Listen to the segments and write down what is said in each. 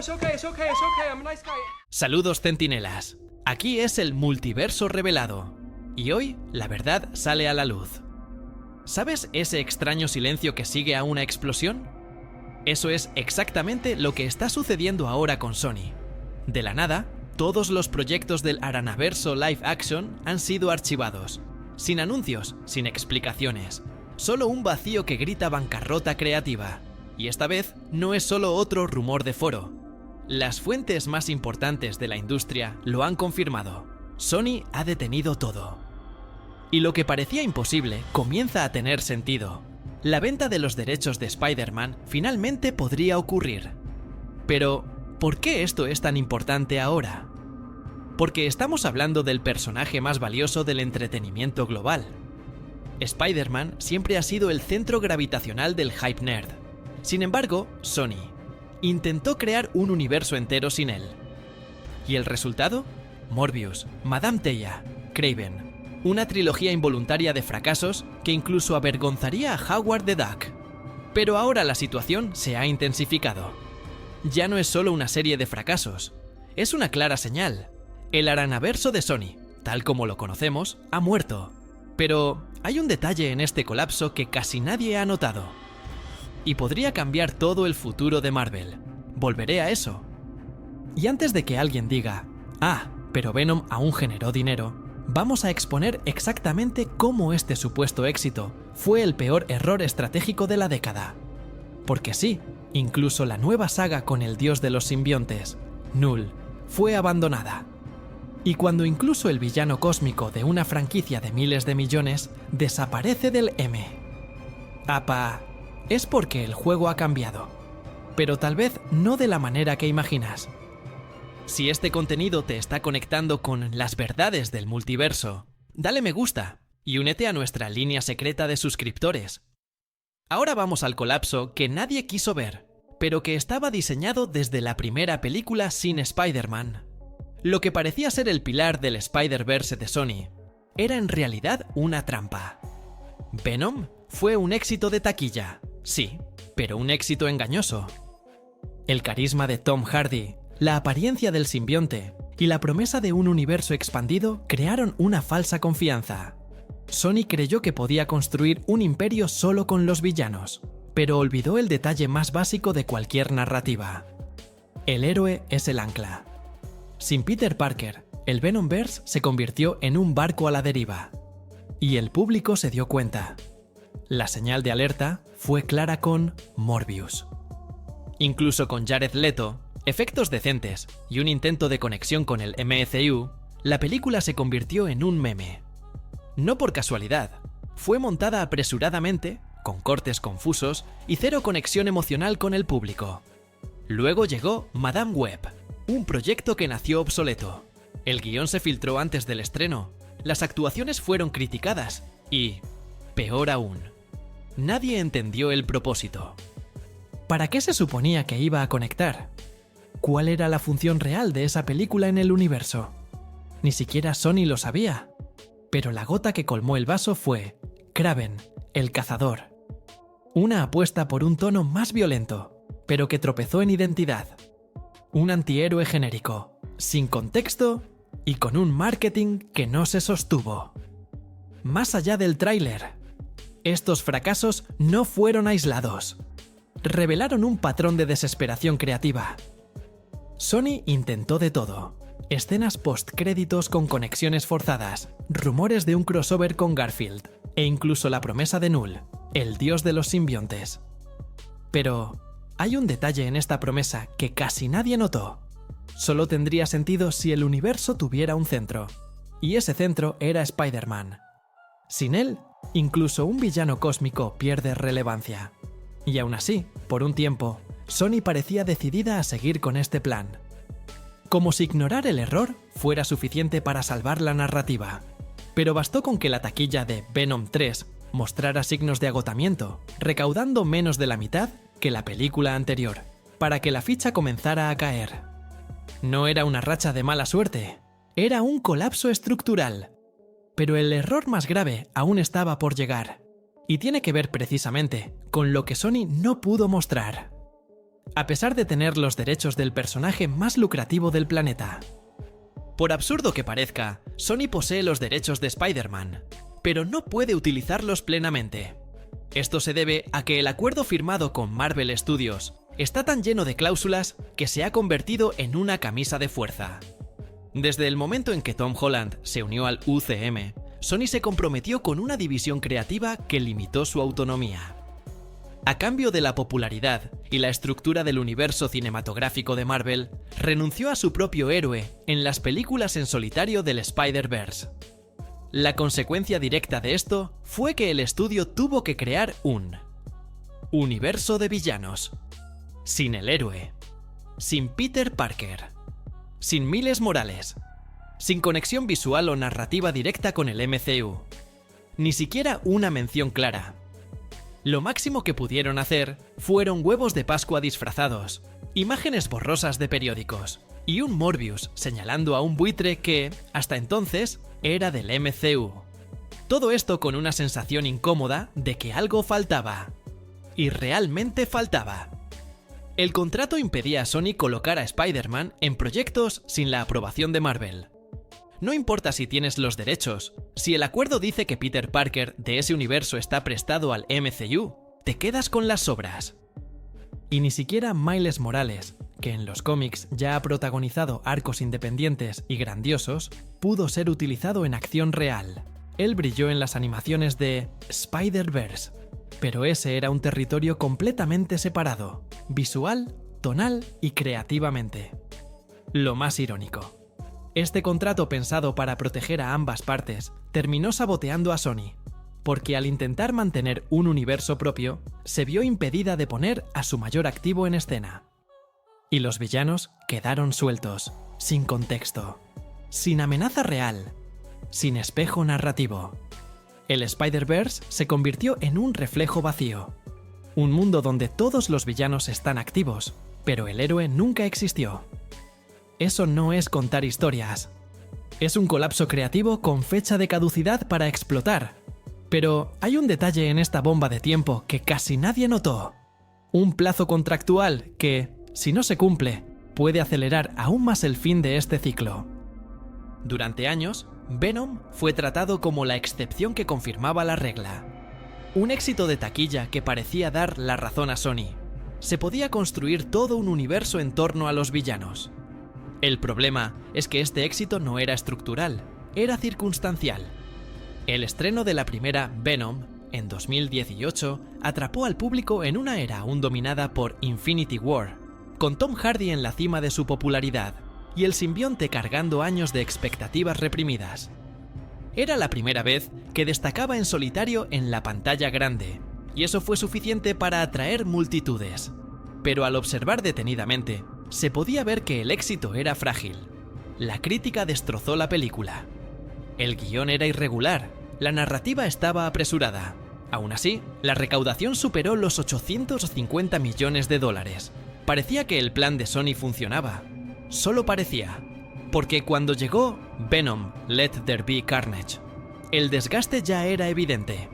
it's okay, it's okay, it's okay. I'm a nice guy. Saludos, centinelas. Aquí es el multiverso revelado. Y hoy la verdad sale a la luz. ¿Sabes ese extraño silencio que sigue a una explosión? Eso es exactamente lo que está sucediendo ahora con Sony. De la nada, todos los proyectos del Aranaverso Live Action han sido archivados. Sin anuncios, sin explicaciones. Solo un vacío que grita bancarrota creativa. Y esta vez no es solo otro rumor de foro. Las fuentes más importantes de la industria lo han confirmado. Sony ha detenido todo. Y lo que parecía imposible comienza a tener sentido. La venta de los derechos de Spider-Man finalmente podría ocurrir. Pero, ¿por qué esto es tan importante ahora? Porque estamos hablando del personaje más valioso del entretenimiento global. Spider-Man siempre ha sido el centro gravitacional del hype nerd. Sin embargo, Sony intentó crear un universo entero sin él. ¿Y el resultado? Morbius, Madame Teia, Kraven. Una trilogía involuntaria de fracasos que incluso avergonzaría a Howard the Duck. Pero ahora la situación se ha intensificado. Ya no es solo una serie de fracasos, es una clara señal. El Aranaverso de Sony, tal como lo conocemos, ha muerto. Pero hay un detalle en este colapso que casi nadie ha notado. Y podría cambiar todo el futuro de Marvel. Volveré a eso. Y antes de que alguien diga, pero Venom aún generó dinero, vamos a exponer exactamente cómo este supuesto éxito fue el peor error estratégico de la década. Porque sí, incluso la nueva saga con el dios de los simbiontes, Null, fue abandonada. Y cuando incluso el villano cósmico de una franquicia de miles de millones desaparece del M. Es porque el juego ha cambiado, pero tal vez no de la manera que imaginas. Si este contenido te está conectando con las verdades del multiverso, dale me gusta y únete a nuestra línea secreta de suscriptores. Ahora vamos al colapso que nadie quiso ver, pero que estaba diseñado desde la primera película sin Spider-Man. Lo que parecía ser el pilar del Spider-Verse de Sony era en realidad una trampa. Venom fue un éxito de taquilla. Sí, pero un éxito engañoso. El carisma de Tom Hardy, la apariencia del simbionte y la promesa de un universo expandido crearon una falsa confianza. Sony creyó que podía construir un imperio solo con los villanos, pero olvidó el detalle más básico de cualquier narrativa. El héroe es el ancla. Sin Peter Parker, el Venomverse se convirtió en un barco a la deriva. Y el público se dio cuenta. La señal de alerta fue clara con Morbius. Incluso con Jared Leto, efectos decentes y un intento de conexión con el MCU, la película se convirtió en un meme. No por casualidad, fue montada apresuradamente, con cortes confusos y cero conexión emocional con el público. Luego llegó Madame Web, un proyecto que nació obsoleto. El guión se filtró antes del estreno, las actuaciones fueron criticadas y, peor aún, nadie entendió el propósito. ¿Para qué se suponía que iba a conectar? ¿Cuál era la función real de esa película en el universo? Ni siquiera Sony lo sabía. Pero la gota que colmó el vaso fue Kraven, el cazador. Una apuesta por un tono más violento, pero que tropezó en identidad. Un antihéroe genérico, sin contexto y con un marketing que no se sostuvo. Más allá del tráiler, estos fracasos no fueron aislados. Revelaron un patrón de desesperación creativa. Sony intentó de todo. Escenas post-créditos con conexiones forzadas, rumores de un crossover con Garfield, e incluso la promesa de Null, el dios de los simbiontes. Pero hay un detalle en esta promesa que casi nadie notó. Solo tendría sentido si el universo tuviera un centro, y ese centro era Spider-Man. Sin él, incluso un villano cósmico pierde relevancia. Y aún así, por un tiempo, Sony parecía decidida a seguir con este plan. Como si ignorar el error fuera suficiente para salvar la narrativa. Pero bastó con que la taquilla de Venom 3 mostrara signos de agotamiento, recaudando menos de la mitad que la película anterior, para que la ficha comenzara a caer. No era una racha de mala suerte, era un colapso estructural. Pero el error más grave aún estaba por llegar, y tiene que ver precisamente con lo que Sony no pudo mostrar. a pesar de tener los derechos del personaje más lucrativo del planeta. Por absurdo que parezca, Sony posee los derechos de Spider-Man, pero no puede utilizarlos plenamente. Esto se debe a que el acuerdo firmado con Marvel Studios está tan lleno de cláusulas que se ha convertido en una camisa de fuerza. Desde el momento en que Tom Holland se unió al UCM, Sony se comprometió con una división creativa que limitó su autonomía. A cambio de la popularidad y la estructura del universo cinematográfico de Marvel, renunció a su propio héroe en las películas en solitario del Spider-Verse. La consecuencia directa de esto fue que el estudio tuvo que crear un universo de villanos, sin el héroe, sin Peter Parker, sin Miles Morales, sin conexión visual o narrativa directa con el MCU, ni siquiera una mención clara. Lo máximo que pudieron hacer fueron huevos de Pascua disfrazados, imágenes borrosas de periódicos y un Morbius señalando a un buitre que, hasta entonces, era del MCU. Todo esto con una sensación incómoda de que algo faltaba. Y realmente faltaba. El contrato impedía a Sony colocar a Spider-Man en proyectos sin la aprobación de Marvel. No importa si tienes los derechos, si el acuerdo dice que Peter Parker de ese universo está prestado al MCU, te quedas con las sobras. Y ni siquiera Miles Morales, que en los cómics ya ha protagonizado arcos independientes y grandiosos, pudo ser utilizado en acción real. Él brilló en las animaciones de Spider-Verse, pero ese era un territorio completamente separado, visual, tonal y creativamente. Lo más irónico. Este contrato pensado para proteger a ambas partes terminó saboteando a Sony, porque al intentar mantener un universo propio, se vio impedida de poner a su mayor activo en escena. Y los villanos quedaron sueltos, sin contexto, sin amenaza real, sin espejo narrativo. El Spider-Verse se convirtió en un reflejo vacío. Un mundo donde todos los villanos están activos, pero el héroe nunca existió. Eso no es contar historias. Es un colapso creativo con fecha de caducidad para explotar. Pero hay un detalle en esta bomba de tiempo que casi nadie notó. Un plazo contractual que, si no se cumple, puede acelerar aún más el fin de este ciclo. Durante años, Venom fue tratado como la excepción que confirmaba la regla. Un éxito de taquilla que parecía dar la razón a Sony. Se podía construir todo un universo en torno a los villanos. El problema es que este éxito no era estructural, era circunstancial. El estreno de la primera Venom, en 2018, atrapó al público en una era aún dominada por Infinity War, con Tom Hardy en la cima de su popularidad y el simbionte cargando años de expectativas reprimidas. Era la primera vez que destacaba en solitario en la pantalla grande, y eso fue suficiente para atraer multitudes. Pero al observar detenidamente, se podía ver que el éxito era frágil. La crítica destrozó la película. El guión era irregular, la narrativa estaba apresurada. Aún así, la recaudación superó los 850 millones de dólares. Parecía que el plan de Sony funcionaba. Solo parecía. Porque cuando llegó Venom, Let There Be Carnage, el desgaste ya era evidente.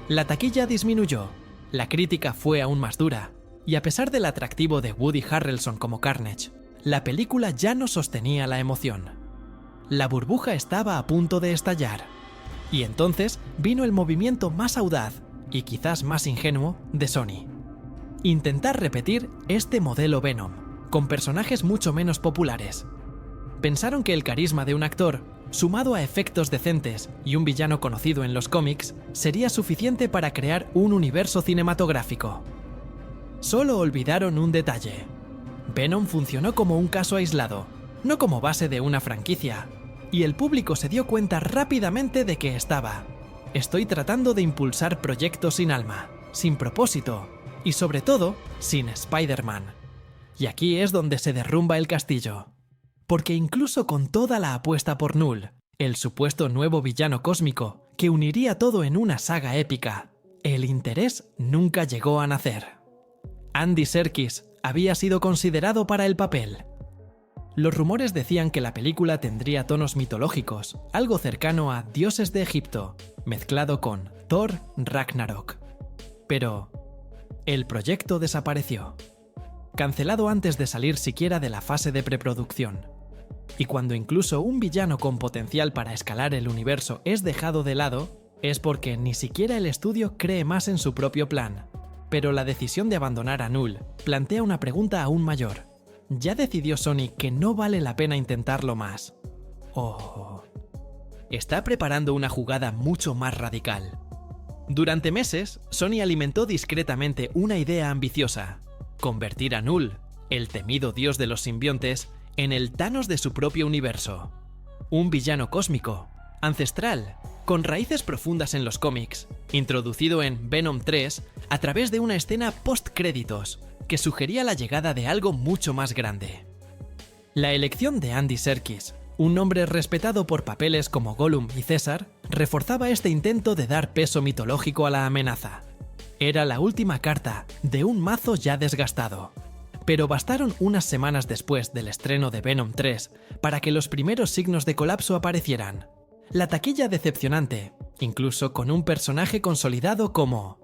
La taquilla disminuyó, la crítica fue aún más dura, y a pesar del atractivo de Woody Harrelson como Carnage, la película ya no sostenía la emoción. La burbuja estaba a punto de estallar. Y entonces vino el movimiento más audaz, y quizás más ingenuo, de Sony. Intentar repetir este modelo Venom, con personajes mucho menos populares. Pensaron que el carisma de un actor, sumado a efectos decentes y un villano conocido en los cómics, sería suficiente para crear un universo cinematográfico. Solo olvidaron un detalle. Venom funcionó como un caso aislado, no como base de una franquicia, y el público se dio cuenta rápidamente de que estoy tratando de impulsar proyectos sin alma, sin propósito, y sobre todo, sin Spider-Man. Y aquí es donde se derrumba el castillo. Porque incluso con toda la apuesta por Null, el supuesto nuevo villano cósmico que uniría todo en una saga épica, el interés nunca llegó a nacer. Andy Serkis había sido considerado para el papel. Los rumores decían que la película tendría tonos mitológicos, algo cercano a Dioses de Egipto, mezclado con Thor Ragnarok. Pero el proyecto desapareció. cancelado antes de salir siquiera de la fase de preproducción. Y cuando incluso un villano con potencial para escalar el universo es dejado de lado, es porque ni siquiera el estudio cree más en su propio plan. Pero la decisión de abandonar a Null plantea una pregunta aún mayor. ¿Ya decidió Sony que no vale la pena intentarlo más? ¿O está preparando una jugada mucho más radical? Durante meses, Sony alimentó discretamente una idea ambiciosa: convertir a Null, el temido dios de los simbiontes, en el Thanos de su propio universo. Un villano cósmico, ancestral, con raíces profundas en los cómics, introducido en Venom 3 a través de una escena post-créditos que sugería la llegada de algo mucho más grande. La elección de Andy Serkis, un hombre respetado por papeles como Gollum y César, reforzaba este intento de dar peso mitológico a la amenaza. Era la última carta de un mazo ya desgastado. Pero bastaron unas semanas después del estreno de Venom 3 para que los primeros signos de colapso aparecieran. La taquilla decepcionante, incluso con un personaje consolidado como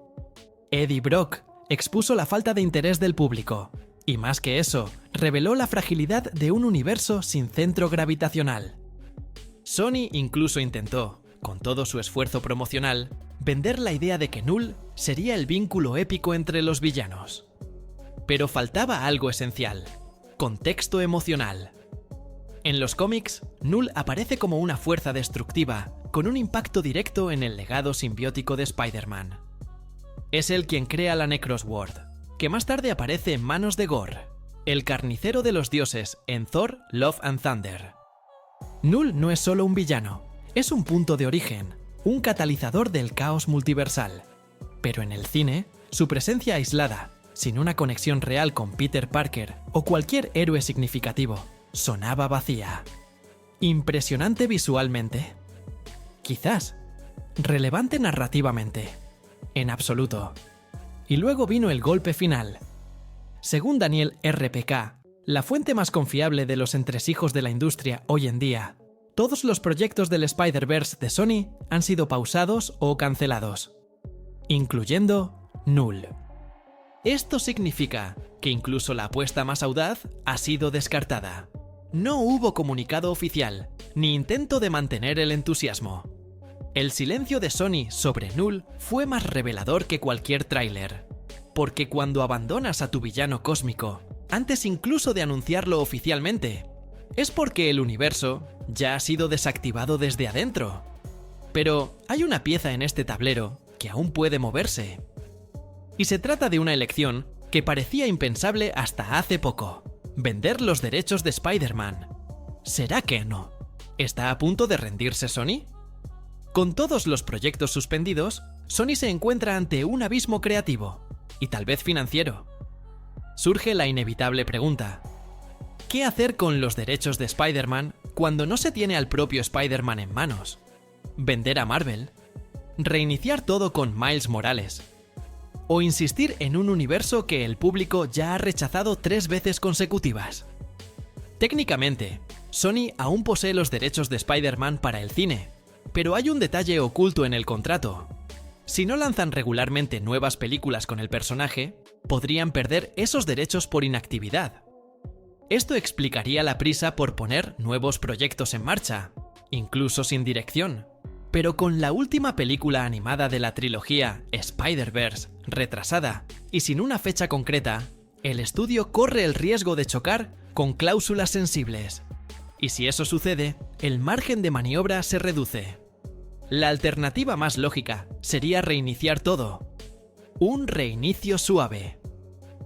Eddie Brock, expuso la falta de interés del público. Y más que eso, reveló la fragilidad de un universo sin centro gravitacional. Sony incluso intentó, con todo su esfuerzo promocional, vender la idea de que Null sería el vínculo épico entre los villanos. Pero faltaba algo esencial: contexto emocional. En los cómics, Null aparece como una fuerza destructiva, con un impacto directo en el legado simbiótico de Spider-Man. Es él quien crea la Necrosword, que más tarde aparece en manos de Gore, el carnicero de los dioses en Thor: Love and Thunder. Null no es solo un villano, es un punto de origen, un catalizador del caos multiversal. Pero en el cine, su presencia aislada, sin una conexión real con Peter Parker o cualquier héroe significativo, sonaba vacía. Impresionante visualmente. Quizás. Relevante narrativamente. En absoluto. Y luego vino el golpe final. Según Daniel RPK, la fuente más confiable de los entresijos de la industria hoy en día, todos los proyectos del Spider-Verse de Sony han sido pausados o cancelados, incluyendo Null. Esto significa que incluso la apuesta más audaz ha sido descartada. No hubo comunicado oficial, ni intento de mantener el entusiasmo. El silencio de Sony sobre Null fue más revelador que cualquier tráiler. Porque cuando abandonas a tu villano cósmico, antes incluso de anunciarlo oficialmente, es porque el universo ya ha sido desactivado desde adentro. Pero hay una pieza en este tablero que aún puede moverse. Y se trata de una elección que parecía impensable hasta hace poco: vender los derechos de Spider-Man. ¿Será que no? ¿Está a punto de rendirse Sony? Con todos los proyectos suspendidos, Sony se encuentra ante un abismo creativo, y tal vez financiero. Surge la inevitable pregunta: ¿qué hacer con los derechos de Spider-Man cuando no se tiene al propio Spider-Man en manos? ¿Vender a Marvel? ¿Reiniciar todo con Miles Morales? ¿O insistir en un universo que el público ya ha rechazado 3 veces consecutivas? Técnicamente, Sony aún posee los derechos de Spider-Man para el cine, pero hay un detalle oculto en el contrato. Si no lanzan regularmente nuevas películas con el personaje, podrían perder esos derechos por inactividad. Esto explicaría la prisa por poner nuevos proyectos en marcha, incluso sin dirección. Pero con la última película animada de la trilogía Spider-Verse retrasada y sin una fecha concreta, el estudio corre el riesgo de chocar con cláusulas sensibles. Y si eso sucede, el margen de maniobra se reduce. La alternativa más lógica sería reiniciar todo. Un reinicio suave.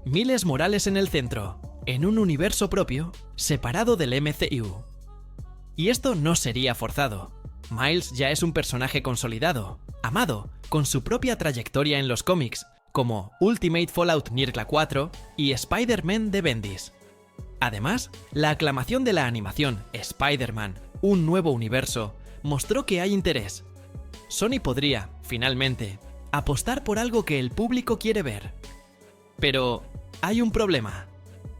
Miles Morales en el centro, en un universo propio, separado del MCU. Y esto no sería forzado. Miles ya es un personaje consolidado, amado, con su propia trayectoria en los cómics, como Ultimate Fallout Nirgla 4 y Spider-Man de Bendis. Además, la aclamación de la animación Spider-Man, un nuevo universo, mostró que hay interés. Sony podría, finalmente, apostar por algo que el público quiere ver. Pero hay un problema.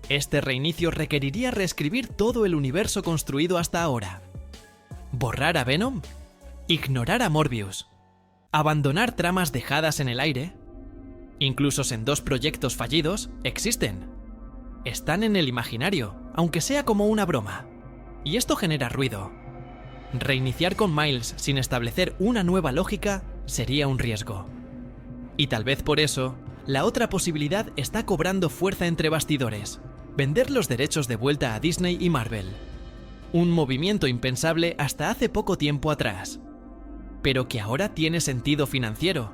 Este reinicio requeriría reescribir todo el universo construido hasta ahora. ¿Borrar a Venom? ¿Ignorar a Morbius? ¿Abandonar tramas dejadas en el aire? Incluso en 2 proyectos fallidos existen. están en el imaginario, aunque sea como una broma. Y esto genera ruido. Reiniciar con Miles sin establecer una nueva lógica sería un riesgo. Y tal vez por eso, la otra posibilidad está cobrando fuerza entre bastidores: vender los derechos de vuelta a Disney y Marvel. Un movimiento impensable hasta hace poco tiempo atrás, pero que ahora tiene sentido financiero.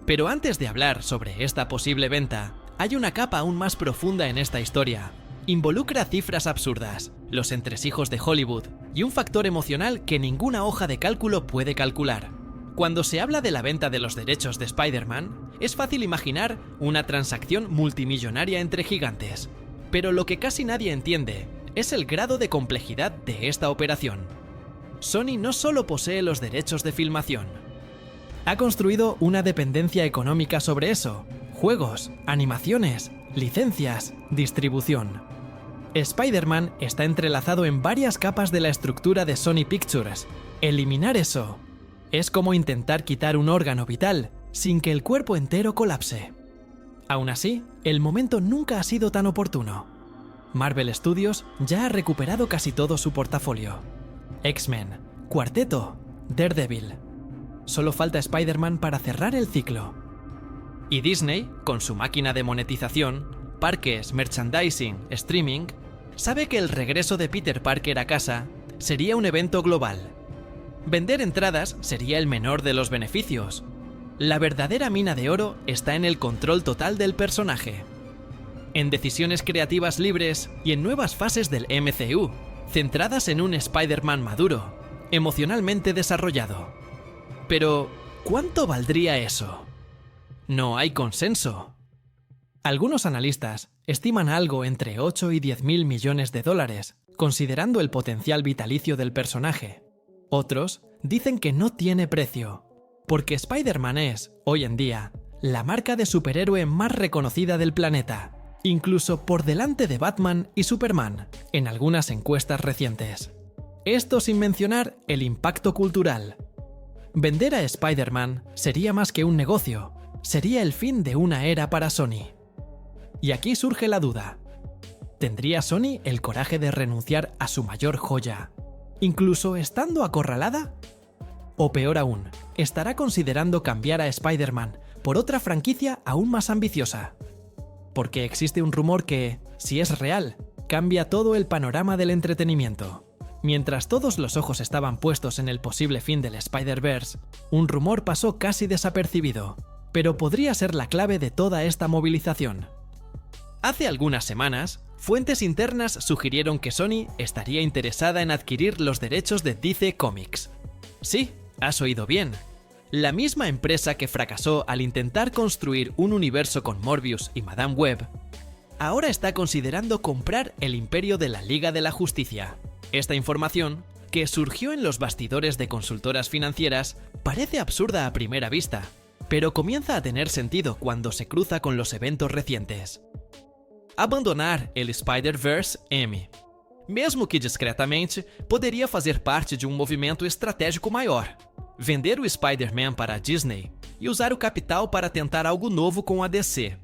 Pero antes de hablar sobre esta posible venta, hay una capa aún más profunda en esta historia. Involucra cifras absurdas, los entresijos de Hollywood y un factor emocional que ninguna hoja de cálculo puede calcular. Cuando se habla de la venta de los derechos de Spider-Man, es fácil imaginar una transacción multimillonaria entre gigantes. Pero lo que casi nadie entiende es el grado de complejidad de esta operación. Sony no solo posee los derechos de filmación, ha construido una dependencia económica sobre eso: juegos, animaciones, licencias, distribución. Spider-Man está entrelazado en varias capas de la estructura de Sony Pictures. Eliminar eso es como intentar quitar un órgano vital sin que el cuerpo entero colapse. Aún así, el momento nunca ha sido tan oportuno. Marvel Studios ya ha recuperado casi todo su portafolio: X-Men, Cuarteto, Daredevil. Solo falta Spider-Man para cerrar el ciclo. Y Disney, con su máquina de monetización, parques, merchandising, streaming, sabe que el regreso de Peter Parker a casa sería un evento global. Vender entradas sería el menor de los beneficios. La verdadera mina de oro está en el control total del personaje, en decisiones creativas libres y en nuevas fases del MCU, centradas en un Spider-Man maduro, emocionalmente desarrollado. Pero, ¿cuánto valdría eso? No hay consenso. Algunos analistas estiman algo entre 8 y 10.000 millones de dólares, considerando el potencial vitalicio del personaje. Otros dicen que no tiene precio, porque Spider-Man es, hoy en día, la marca de superhéroe más reconocida del planeta, incluso por delante de Batman y Superman, en algunas encuestas recientes. Esto sin mencionar el impacto cultural. Vender a Spider-Man sería más que un negocio, sería el fin de una era para Sony. Y aquí surge la duda: ¿tendría Sony el coraje de renunciar a su mayor joya, incluso estando acorralada? O peor aún, ¿estará considerando cambiar a Spider-Man por otra franquicia aún más ambiciosa? Porque existe un rumor que, si es real, cambia todo el panorama del entretenimiento. Mientras todos los ojos estaban puestos en el posible fin del Spider-Verse, un rumor pasó casi desapercibido, pero podría ser la clave de toda esta movilización. Hace algunas semanas, fuentes internas sugirieron que Sony estaría interesada en adquirir los derechos de DC Comics. Sí, has oído bien. La misma empresa que fracasó al intentar construir un universo con Morbius y Madame Web, ahora está considerando comprar el imperio de la Liga de la Justicia. Esta información, que surgió en los bastidores de consultoras financieras, parece absurda a primera vista, pero comienza a tener sentido cuando se cruza con los eventos recientes. Abandonar el Spider-Verse M. Mesmo que discretamente, poderia fazer parte de movimento estratégico maior. Vender o Spider-Man para a Disney e usar o capital para tentar algo novo com a DC.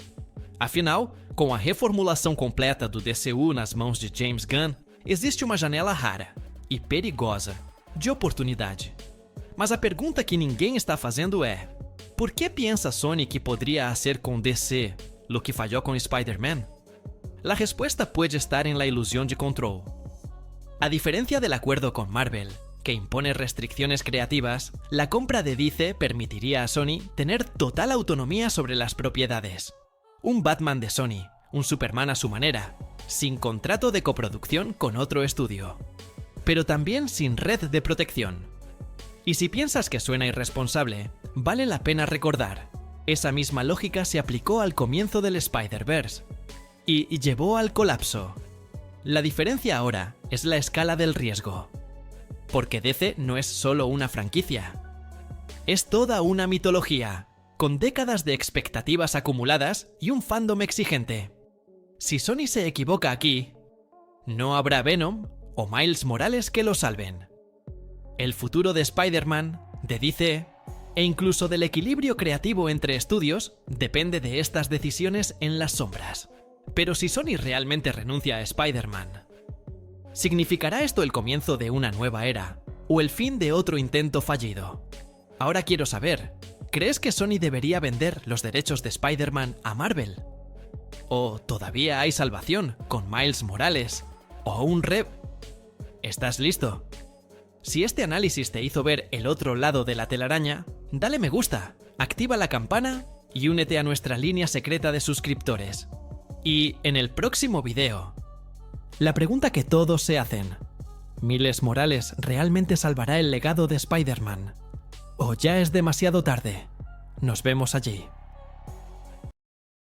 Afinal, com a reformulação completa do DCU nas mãos de James Gunn, existe uma janela rara e perigosa de oportunidade. Mas a pergunta que ninguém está fazendo é: por que pensa Sony que podría hacer con DC lo que falló con Spider-Man? La respuesta puede estar en la ilusión de control. A diferencia del acuerdo con Marvel, que impone restricciones creativas, la compra de DC permitiría a Sony tener total autonomía sobre las propiedades. Un Batman de Sony, un Superman a su manera, sin contrato de coproducción con otro estudio, pero también sin red de protección. Y si piensas que suena irresponsable, vale la pena recordar, esa misma lógica se aplicó al comienzo del Spider-Verse y llevó al colapso. La diferencia ahora es la escala del riesgo, porque DC no es solo una franquicia, es toda una mitología, con décadas de expectativas acumuladas y un fandom exigente. Si Sony se equivoca aquí, no habrá Venom o Miles Morales que lo salven. El futuro de Spider-Man, de DC, e incluso del equilibrio creativo entre estudios, depende de estas decisiones en las sombras. Pero si Sony realmente renuncia a Spider-Man, ¿significará esto el comienzo de una nueva era o el fin de otro intento fallido? Ahora quiero saber, ¿crees que Sony debería vender los derechos de Spider-Man a Marvel? ¿O todavía hay salvación con Miles Morales? ¿O un ¿Estás listo? Si este análisis te hizo ver el otro lado de la telaraña, dale me gusta, activa la campana y únete a nuestra línea secreta de suscriptores. Y en el próximo video, la pregunta que todos se hacen: ¿Miles Morales realmente salvará el legado de Spider-Man? ¿O ya es demasiado tarde? Nos vemos allí.